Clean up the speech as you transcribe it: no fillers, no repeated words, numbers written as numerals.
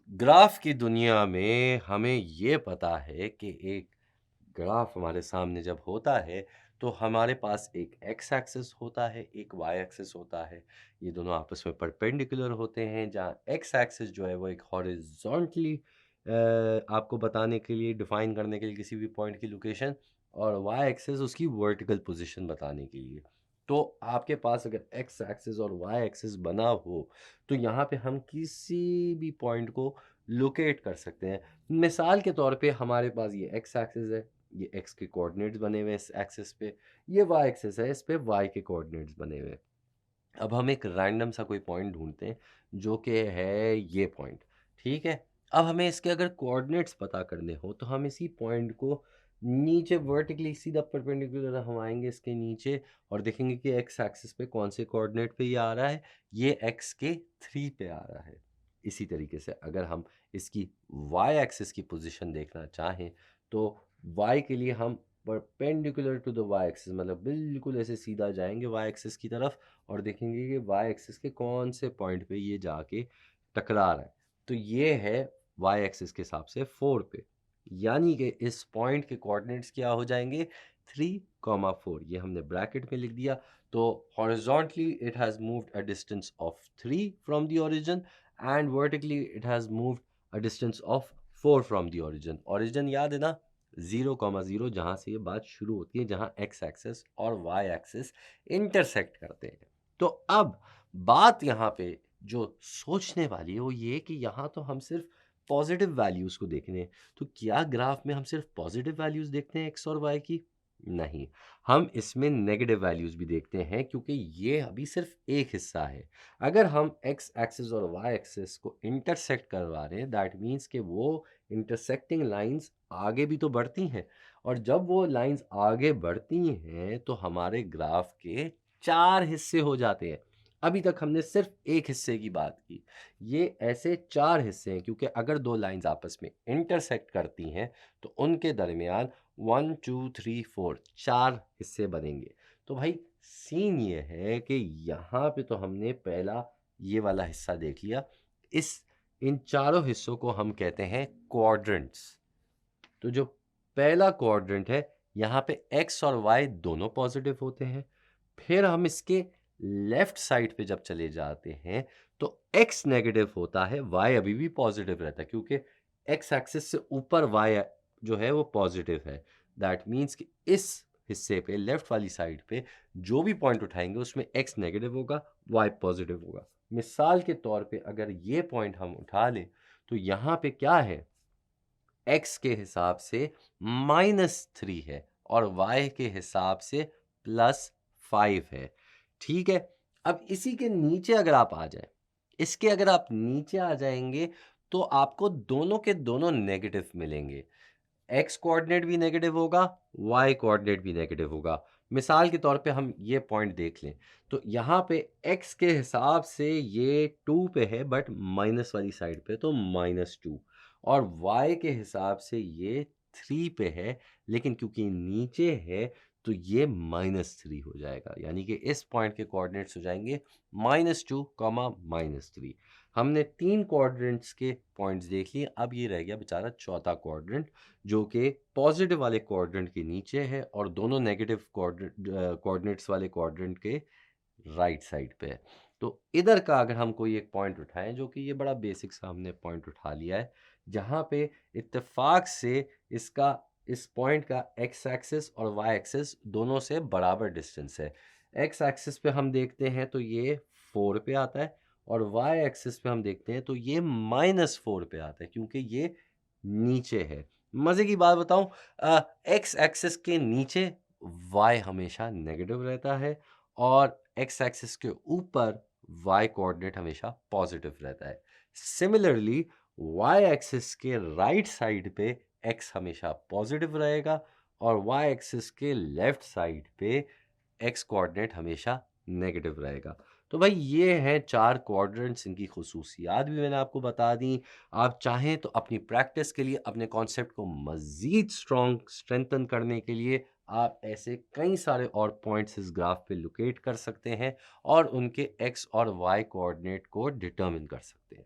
Graph की दुनिया में हमें ये पता है कि एक ग्राफ हमारे सामने जब होता है तो हमारे पास एक एक्स एक्सिस होता है, एक वाई एक्सिस होता है। ये दोनों आपस में परपेंडिकुलर होते हैं, जहाँ एक्स एक्सिस जो है वो एक हॉरिजॉन्टली आपको बताने के लिए, डिफाइन करने के लिए किसी भी पॉइंट की लोकेशन, और वाई एक्सिस उसकी वर्टिकल पोजीशन बताने के लिए। तो आपके पास अगर एक्स एक्सिस और वाई एक्सिस बना हो तो यहाँ पे हम किसी भी पॉइंट को लोकेट कर सकते हैं। मिसाल के तौर पे हमारे पास ये एक्स एक्सिस है, ये एक्स के कोऑर्डिनेट्स बने हुए हैं इस एक्सिस पे, ये वाई एक्सिस है, इस पे वाई के कोऑर्डिनेट्स बने हुए हैं। अब हम एक रैंडम सा कोई पॉइंट ढूंढते हैं जो कि है ये पॉइंट, ठीक है। अब हमें इसके अगर कोऑर्डिनेट्स पता करने हो तो हम इसी पॉइंट को नीचे वर्टिकली सीधा परपेंडिकुलर हम आएंगे इसके नीचे और देखेंगे कि एक्स एक्सिस पे कौन से कोऑर्डिनेट पे ये आ रहा है। ये एक्स के 3 पे आ रहा है। इसी तरीके से अगर हम इसकी वाई एक्सिस की पोजीशन देखना चाहें तो वाई के लिए हम perpendicular to the Y axis, मतलब बिल्कुल ऐसे सीधा जाएंगे वाई एक्सिस की तरफ और देखेंगे कि वाई एक्सिस के कौन से पॉइंट पे ये जाके टकरा रहा है। तो ये है वाई एक्सिस के हिसाब से 4 पे, यानी कि इस पॉइंट के कोऑर्डिनेट्स क्या हो जाएंगे, 3, 4। ये हमने ब्रैकेट में लिख दिया। तो horizontally it has moved a distance of 3 from the origin and vertically it has moved a distance of 4 from the origin. Origin याद है ना, 0, 0 जहाँ से ये बात शुरू होती है, जहाँ एक्स एक्सिस और वाई एक्सिस इंटरसेक्ट करते हैं। तो अब बात यहाँ पे जो सोचने वाली है वो ये कि यहाँ तो हम सिर्फ पॉजिटिव वैल्यूज़ को देखने हैं। तो क्या ग्राफ में हम सिर्फ पॉजिटिव वैल्यूज़ देखते हैं एक्स और वाई की? नहीं, हम इसमें नेगेटिव वैल्यूज़ भी देखते हैं, क्योंकि ये अभी सिर्फ एक हिस्सा है। अगर हम एक्स एक्सिस और वाई एक्सिस को इंटरसेक्ट करवा रहे हैं, दैट मीन्स कि वो इंटरसेक्टिंग लाइंस आगे भी तो बढ़ती हैं, और जब वो लाइंस आगे बढ़ती हैं तो हमारे ग्राफ के 4 हिस्से हो जाते हैं। अभी तक हमने सिर्फ एक हिस्से की बात की, ये ऐसे 4 हिस्से हैं, क्योंकि अगर 2 लाइंस आपस में इंटरसेक्ट करती हैं तो उनके दरमियान 1 2 3 4 4 हिस्से बनेंगे। तो भाई सीन ये है कि यहाँ पे तो हमने पहला ये वाला हिस्सा देख लिया। इस इन चारों हिस्सों को हम कहते हैं क्वाड्रेंट्स। तो जो पहला क्वाड्रेंट है, यहाँ पे एक्स और वाई दोनों पॉजिटिव होते हैं। फिर हम इसके लेफ्ट साइड पे जब चले जाते हैं तो एक्स नेगेटिव होता है, वाई अभी भी पॉजिटिव रहता है, क्योंकि एक्स एक्सिस से ऊपर वाई जो है वो पॉजिटिव है। दैट मीन्स कि इस हिस्से पे, लेफ्ट वाली साइड पे, जो भी पॉइंट उठाएंगे उसमें एक्स नेगेटिव होगा, वाई पॉजिटिव होगा। मिसाल के तौर पे अगर ये पॉइंट हम उठा लें तो यहाँ पे क्या है, एक्स के हिसाब से -3 है और वाई के हिसाब से +5 है। ठीक है। अब इसी के नीचे अगर आप आ जाएं, इसके अगर आप नीचे आ जाएंगे तो आपको दोनों के दोनों नेगेटिव मिलेंगे। एक्स कोऑर्डिनेट भी नेगेटिव होगा, वाई कोऑर्डिनेट भी नेगेटिव होगा। मिसाल के तौर पे हम ये पॉइंट देख लें तो यहाँ पे एक्स के हिसाब से ये 2 पे है, बट माइनस वाली साइड पे तो -2, और वाई के हिसाब से ये 3 पे है, लेकिन क्योंकि नीचे है तो ये -3 हो जाएगा। यानी कि इस पॉइंट के कोऑर्डिनेट्स हो जाएंगे -2, -3। हमने 3 क्वाड्रेंट्स के पॉइंट्स देख लिए। अब ये रह गया बेचारा चौथा क्वाड्रेंट, जो कि पॉजिटिव वाले क्वाड्रेंट के नीचे है और दोनों नेगेटिव कोऑर्डिनेट्स वाले क्वाड्रेंट के राइट साइड पे है। तो इधर का अगर हम कोई एक पॉइंट उठाएं, जो कि ये बड़ा बेसिक सा हमने पॉइंट उठा लिया है, जहाँ पे इत्तेफाक से इसका इस पॉइंट का एक्स एक्सिस और वाई एक्सिस दोनों से बराबर डिस्टेंस है। एक्स एक्सिस पे हम देखते हैं तो ये 4 पे आता है, और वाई एक्सिस पे हम देखते हैं तो ये -4 पे आता है, क्योंकि ये नीचे है। मज़े की बात बताऊं, एक्स एक्सिस के नीचे वाई हमेशा नेगेटिव रहता है, और एक्स एक्सिस के ऊपर वाई कोऑर्डिनेट हमेशा पॉजिटिव रहता है। सिमिलरली वाई एक्सिस के राइट साइड पे एक्स हमेशा पॉजिटिव रहेगा, और वाई एक्सिस के लेफ्ट साइड पे एक्स कोऑर्डिनेट हमेशा नेगेटिव रहेगा। तो भाई ये हैं 4 क्वाड्रेंट्स, इनकी खुसूसियात भी मैंने आपको बता दी। आप चाहें तो अपनी प्रैक्टिस के लिए, अपने कॉन्सेप्ट को मज़ीद स्ट्रेंथन करने के लिए, आप ऐसे कई सारे और पॉइंट्स इस ग्राफ पे लोकेट कर सकते हैं और उनके एक्स और वाई कोऑर्डिनेट को डिटरमिन कर सकते हैं।